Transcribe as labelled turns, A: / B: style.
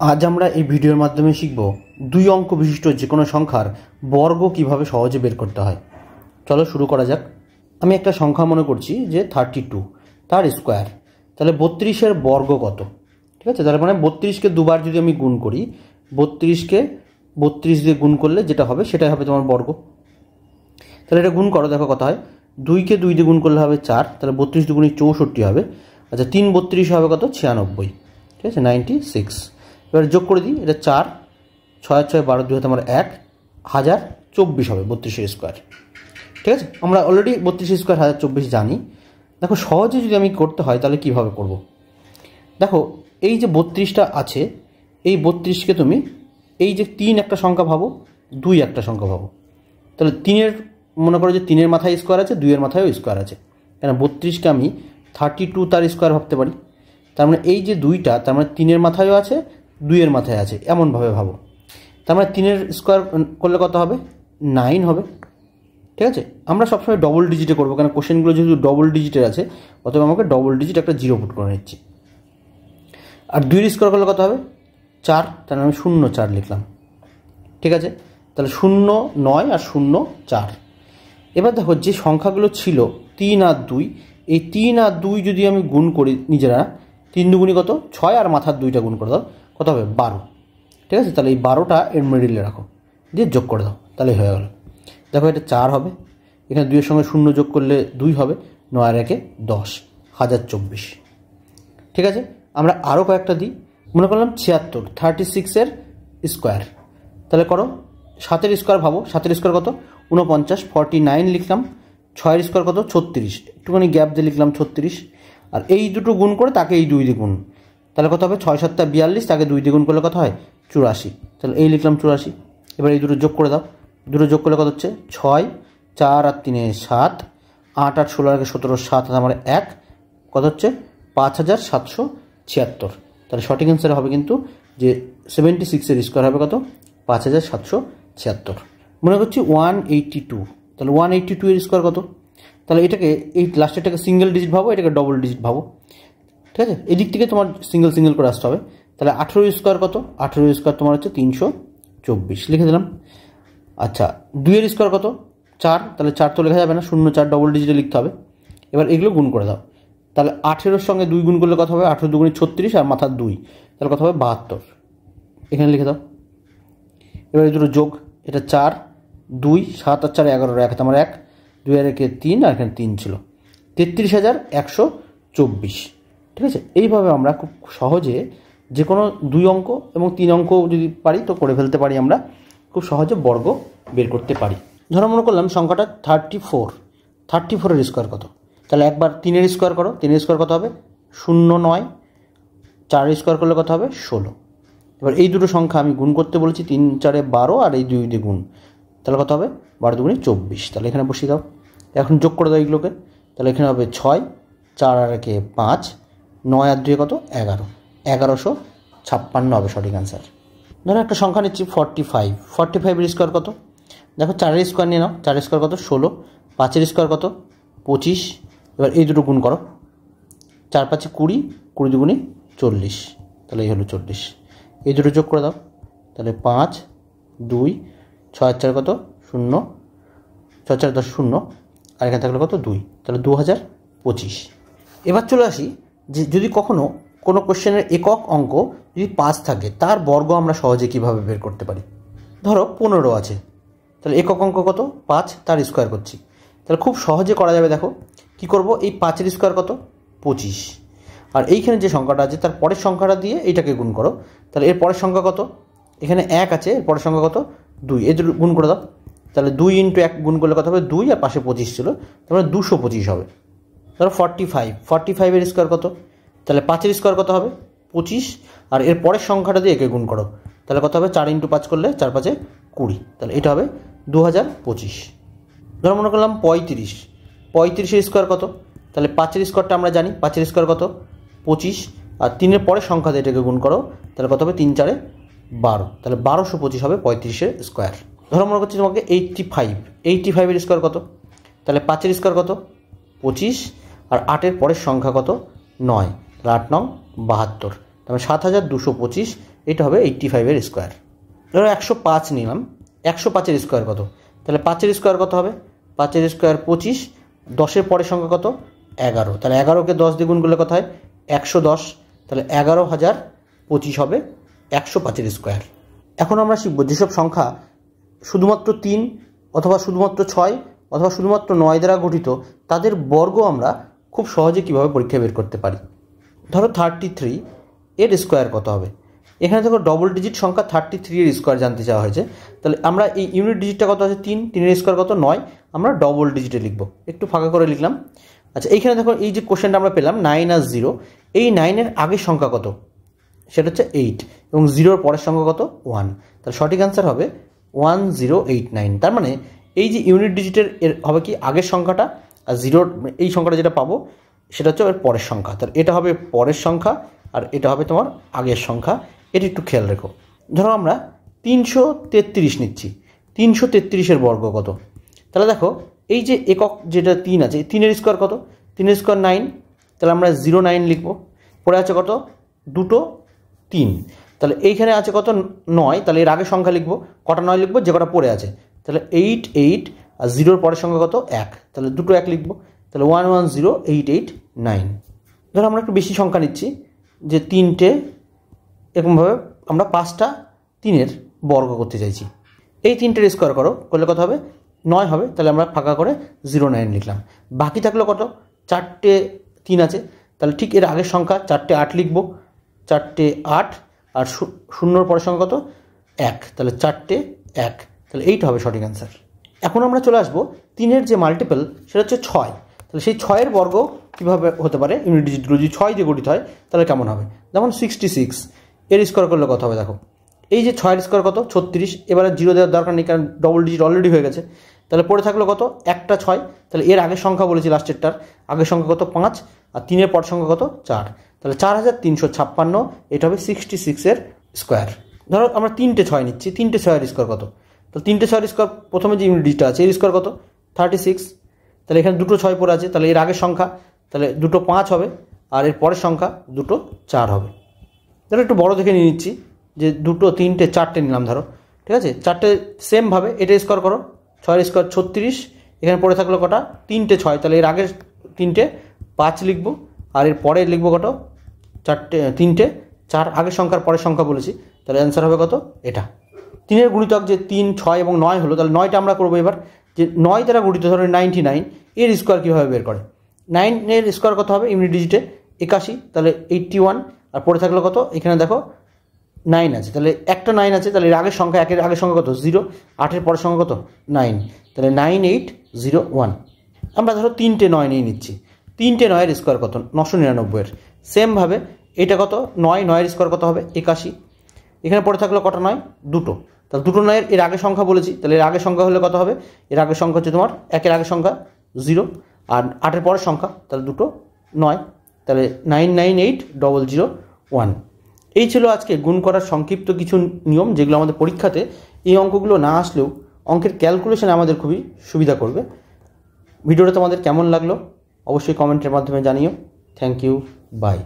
A: আজ আমরা এই ভিডিওর মাধ্যমে শিখব দুই অঙ্ক বিশিষ্ট যে কোনো সংখ্যার বর্গ কিভাবে সহজে বের করতে হয়। চলো শুরু করা যাক। আমি একটা সংখ্যা মনে করছি যে 32, তার স্কোয়ার। তাহলে 32-এর বর্গ কত? ঠিক আছে, তার মানে 32-কে দুবার যদি আমি গুণ করি, 32-কে 32 দিয়ে গুণ করলে যেটা হবে সেটাই হবে তোমার বর্গ। তাহলে এটা গুণ করো, দেখো কত হয়। 2-কে 2 দিয়ে গুণ করলে হবে 4, তাহলে 32 দুগুণে 64 হবে। আচ্ছা, 3 32 হবে কত? 96। ঠিক আছে, 96। এবার যোগ করে দিই, এটা 4 6 6 12 2 হাতে আমার 1024 হবে 32-এর স্কোয়ার। ঠিক আছে, আমরা অলরেডি 32 স্কোয়ার 1024 জানি। দেখো সহজে যদি আমি করতে হয় তাহলে কীভাবে করব। দেখো এই যে 32টা আছে, এই 32কে তুমি এই যে 3 একটা সংখ্যা ভাবো, 2 একটা সংখ্যা ভাবো। তাহলে 3-এর মনে করো যে 3-এর মাথায় স্কোয়ার আছে, 2-এর মাথায়ও স্কোয়ার আছে। কেন 32-কে আমি 32 তার স্কোয়ার ভাবতে পারি। তার মানে এই যে 2টা, তার মানে 3-এর মাথায়ও আছে, 2-এর মাথায় আছে, এমনভাবে ভাবো। তার মানে 3-এর স্কোয়ার করলে কত হবে? 9 হবে। ঠিক আছে, আমরা সবসময় ডবল ডিজিটে করবো, কারণ কোশ্চেনগুলো যেহেতু ডবল ডিজিটের আছে, অতএব আমাকে ডবল ডিজিট একটা 0 পুট করে নিচ্ছি। আর 2-এর স্কোয়ার করলে কত হবে? 4, তাহলে আমি 0 4 লিখলাম। ঠিক আছে, তাহলে 0 9 আর 0 4। এবার দেখো যে সংখ্যাগুলো ছিল 3 আর 2, এই 3 আর 2 যদি আমি গুণ করি নিজেরা, 3 দুগুণি কত? 6, আর মাথার 2টা গুণ করে দাও, কত হবে? 12। ঠিক আছে, তাহলে এই 12টা এর মিডিলে রাখো, দিয়ে যোগ করে দাও, তাহলে হয়ে গেল। দেখো এটা 4 হবে, এখানে 2-এর সঙ্গে 0 যোগ করলে 2 হবে, 9 আর 1 10, 1024। ঠিক আছে, আমরা আরও কয়েকটা দিই। মনে করলাম 76, 36-এর স্কোয়ার। তাহলে করো 7-এর স্কোয়ার ভাবো, 7-এর স্কোয়ার কত? 49, 49 লিখলাম। 6-এর স্কোয়ার কত? 36, একটুখানি গ্যাপ দিয়ে লিখলাম 36। আর এই দুটো গুণ করে তাকে এই 2 দিয়ে গুণ, তাহলে কত হবে? 6 7 42, তাকে 2 দিয়ে গুণ করলে কত হয়? 84। তাহলে এই লিখলাম 84। এবার এই দুটো যোগ করে দাও, দুটো যোগ করলে কত হচ্ছে? 6 4 আর 3 7, 8 8 16 আর 17 7 আমার 1, কত হচ্ছে? 5776। তাহলে সঠিক অ্যান্সার হবে কিন্তু যে 76-এর স্কোয়ার হবে কত? 5776। মনে করছি 182, তাহলে 182-এর স্কোয়ার কত? তাহলে এটাকে এই লাস্টেরটাকে সিঙ্গেল ডিজিট ভাবো, এটাকে ডবল ডিজিট ভাবো। ঠিক আছে, এদিক থেকে তোমার সিঙ্গেল সিঙ্গেল করে আসতে হবে। তাহলে 18-এর স্কোয়ার কত? 18-এর স্কোয়ার তোমার হচ্ছে 324, লিখে দিলাম। আচ্ছা, 2-এর স্কোয়ার কত? 4, তাহলে 4 তো লেখা যাবে না, 0 4 ডবল ডিজিটে লিখতে হবে। এবার এগুলো গুণ করে দাও, তাহলে 18-এর সঙ্গে 2 গুণ করলে কত হবে? 18 দুগুণে 36 আর মাথার 2, তাহলে কত হবে? 72। এখানে লিখে দাও। এবার এই দুটো যোগ, এটা 4 2 7 আর 4 11, 1 আমার 1, 2 আর 1 3, আর এখানে 3 ছিল, 33124। ঠিক আছে, এইভাবে আমরা খুব সহজে যে কোনো 2 অঙ্ক এবং 3 অঙ্ক যদি পারি তো করে ফেলতে পারি, আমরা খুব সহজে বর্গ বের করতে পারি। ধরো মনে করলাম সংখ্যাটা 34, 34-এর স্কোয়ার কত? তাহলে একবার 3-এর স্কোয়ার করো, 3-এর স্কোয়ার কত হবে? 0 9, 4-এর স্কোয়ার করলে কত হবে? 16। এবার এই দুটো সংখ্যা আমি গুণ করতে বলেছি, 3 4 12 আর এই 2 দিয়ে গুণ, তাহলে কত হবে? 12 দুগুণে 24। তাহলে এখানে বসিয়ে দাও, এখন যোগ করে দাও এইগুলোকে। তাহলে এখানে হবে 6 4 আর 1 5, 9 আর 2 কত? 11, 1156 হবে সঠিক অ্যান্সার। ধরো একটা সংখ্যা নিচ্ছি 45, 45-এর স্কোয়ার কত? দেখো 4-এর স্কোয়ার নিয়ে নাও, 4-এর স্কোয়ার কত? 16, 5-এর স্কোয়ার কত? 25। এবার এই দুটো গুণ করো, 4 5 20, 20 দুগুণে 40, তাহলে এই হলো 40। এই দুটো যোগ করে দাও, তাহলে 5 2 6 4 কত? 0, 6 4 10 0, আর এখানে থাকলে কত? 2, তাহলে 2025। এবার চলে আসি যে যদি কখনো কোনো কোশ্চেনের একক অঙ্ক যদি 5 থাকে, তার বর্গ আমরা সহজে কীভাবে বের করতে পারি। ধরো 15 আছে, তাহলে একক অঙ্ক কত? 5, তার স্কোয়ার করছি। তাহলে খুব সহজে করা যাবে। দেখো কি করব, এই 5-এর স্কোয়ার কত? 25, আর এইখানে যে সংখ্যাটা আছে তার পরের সংখ্যাটা দিয়ে এইটাকে গুণ করো, তাহলে এর পরের সংখ্যা কত? এখানে 1 আছে, এর পরের সংখ্যা কত? 2, এই দুটো গুণ করে দাও, তাহলে 2 × 1 গুণ করলে কত হবে? 2, আর পাশে 25 ছিল, তাহলে 225 হবে। ধরো 45, 45-এর স্কোয়ার কত? তাহলে 5-এর স্কোয়ার কত হবে? 25, আর এর পরের সংখ্যাটা দিয়ে একে গুণ করো, তাহলে কত হবে? 4 × 5 করলে 4 5 20, তাহলে এটা হবে 2025। ধরো মনে করলাম 35, 35-এর স্কোয়ার কত? তাহলে 5-এর স্কোয়ারটা আমরা জানি, 5-এর স্কোয়ার কত? 25, আর 3-এর পরের সংখ্যা দিয়ে এটাকে গুণ করো, তাহলে কত হবে? 3 4 12, তাহলে 1225 হবে 35-এর স্কোয়ার। ধরো মনে করছি তোমাকে 85, 85-এর স্কোয়ার কত? তাহলে 5-এর স্কোয়ার কত? 25, আর 8-এর পরের সংখ্যা কত? 9, তাহলে 8 9 72, তাহলে 7225 এটা হবে 85-এর স্কোয়ার। ধরো 105 নিলাম, 105-এর স্কোয়ার কত? তাহলে 5-এর স্কোয়ার কত হবে? 5-এর স্কোয়ার 25, 10-এর পরের সংখ্যা কত? 11। তাহলে 11কে 10 দিয়ে গুণ করলে কত হয়? 110। তাহলে 11,025 হবে 105-এর স্কোয়ার। এখন আমরা শিখব যেসব সংখ্যা শুধুমাত্র 3 অথবা শুধুমাত্র 6 অথবা শুধুমাত্র 9 দ্বারা গঠিত তাদের বর্গ আমরা খুব সহজে কীভাবে পরীক্ষায় বের করতে পারি। ধরো 33 এর স্কোয়ার কত হবে? এখানে দেখো ডবল ডিজিট সংখ্যা 33 এর স্কোয়ার জানতে চাওয়া হয়েছে। তাহলে আমরা এই ইউনিট ডিজিটটা কত আছে? 3, 3-এর স্কোয়ার কত? 9। আমরা ডবল ডিজিটে লিখব, একটু ফাঁকা করে লিখলাম। আচ্ছা, এইখানে দেখো এই যে কোশ্চেনটা আমরা পেলাম 9 আর 0, এই 9-এর আগের সংখ্যা কত? সেটা হচ্ছে 8 এবং 0-এর পরের সংখ্যা কত? 1। তাহলে সঠিক অ্যান্সার হবে 1089। তার মানে এই যে ইউনিট ডিজিটের এর হবে কি আগের সংখ্যাটা, আর 0 এই সংখ্যাটা যেটা পাবো সেটা হচ্ছে এর পরের সংখ্যা। তাহলে এটা হবে পরের সংখ্যা আর এটা হবে তোমার আগের সংখ্যা। এটা একটু খেয়াল রেখো। ধরো আমরা 333 নিচ্ছি, 333-এর বর্গ কত? তাহলে দেখো এই যে একক যেটা 3 আছে, 3-এর স্কোয়ার কত? 3-এর স্কোয়ার 9। তাহলে আমরা 09 লিখবো। পরে আছে কত? 2 3। তাহলে এইখানে আছে কত? 9। তাহলে এর আগের সংখ্যা লিখবো, কটা 9 লিখবো? যে কটা পড়ে আছে। তাহলে 8 8 আর 0-এর পরের সংখ্যা কত? 1। তাহলে 2 1 লিখবো। তাহলে 110889। ধরো আমরা একটু বেশি সংখ্যা নিচ্ছি, যে 3টে এরকমভাবে আমরা 5টা 3-এর বর্গ করতে চাইছি। এই 3টের স্কোয়ার করলে কত হবে? 9 হবে। তাহলে আমরা ফাঁকা করে 09 লিখলাম। বাকি থাকলো কত? 4টে 3 আছে, তাহলে ঠিক এর আগের সংখ্যা 4টে 8 লিখবো। 4টে 8 আর 0-এর পরের সংখ্যা কত? 1। তাহলে 4টে 1। তাহলে এইটা হবে সঠিক অ্যান্সার। এখন আমরা চলে আসবো 3-এর যে মাল্টিপল সেটা হচ্ছে 6। তাহলে সেই 6-এর বর্গ কীভাবে হতে পারে? ইউনিট ডিজিটগুলো যদি 6 দিয়ে গঠিত হয় তাহলে কেমন হবে? যেমন 66, এর স্কোয়ার করলে কত হবে? দেখো এই যে 6-এর স্কোয়ার কত? 36। এবারে 0 দেওয়ার দরকার নেই, কারণ ডবল ডিজিট অলরেডি হয়ে গেছে। তাহলে পরে থাকলো কত? একটা 6। তাহলে এর আগের সংখ্যা বলেছি, লাস্টেরটার আগের সংখ্যা কত? 5 আর 3-এর পর সংখ্যা কত? 4। তাহলে 4356। এটা হবে 66-এর স্কোয়ার। ধরো আমরা 3টে 6 নিচ্ছি, 3টে 6-এর স্কোয়ার কত? তো 3টে 6-এর স্কোয়ার প্রথমে যে ইউনিট ডিজিটটা আছে এর স্কোয়ার কত? 36। তাহলে এখানে 2 6 পড়ে আছে, তাহলে এর আগের সংখ্যা তাহলে 2 5 হবে আর এর পরের সংখ্যা 2 4 হবে। ধরো একটু বড় দেখে নিয়ে নিচ্ছি, যে 2 3টে 4টে নিলাম ধরো, ঠিক আছে? 4টে সেমভাবে এটা স্কোয়ার করো। 6-এর স্কোয়ার 36। এখানে পড়ে থাকলো কটা? 3টে 6। তাহলে এর আগের 3টে 5 লিখবো আর এর পরে লিখবো কত? 3টে 4। আগের সংখ্যার পরের সংখ্যা বলেছি, তাহলে অ্যান্সার হবে কত? এটা। 3-এর গুণিতক যে 3 6 এবং 9 হলো, তাহলে 9টা আমরা করবো এবার। যে 9 দ্বারা গঠিত ধরো 99, এর স্কোয়ার কীভাবে বের করে? 9-এর স্কোয়ার কত হবে ইউনিট ডিজিটে? 81। তাহলে 81 আর পড়ে থাকলো কত? এখানে দেখো 9 আছে, তাহলে একটা 9 আছে, তাহলে এর আগের সংখ্যা, একের আগের সংখ্যা কত? 0। 8-এর পরের সংখ্যা কত? 9। তাহলে 9801। আমরা ধরো 3টে 9 নিয়ে নিচ্ছি, 3টে 9-এর স্কোয়ার কত? 999-এর। সেমভাবে এটা কত? 9-9-এর স্কোয়ার কত হবে? 81। এখানে পড়ে থাকলো কটা 9? 2। তাহলে 2 9-এর এর আগের সংখ্যা বলেছি, তাহলে এর আগের সংখ্যা হলে কত হবে? এর আগের সংখ্যা হচ্ছে তোমার একের আগের সংখ্যা 0 আর 8-এর পরের সংখ্যা, তাহলে 2 9। তাহলে 998001। এই ছিল আজকে গুণ করার সংক্ষিপ্ত কিছু নিয়ম, যেগুলো আমাদের পরীক্ষাতে এই অঙ্কগুলো না আসলেও অঙ্কের ক্যালকুলেশনে আমাদের খুবই সুবিধা করবে। ভিডিওটা তোমাদের কেমন লাগলো অবশ্যই কমেন্টের মাধ্যমে জানিও। Thank you, by.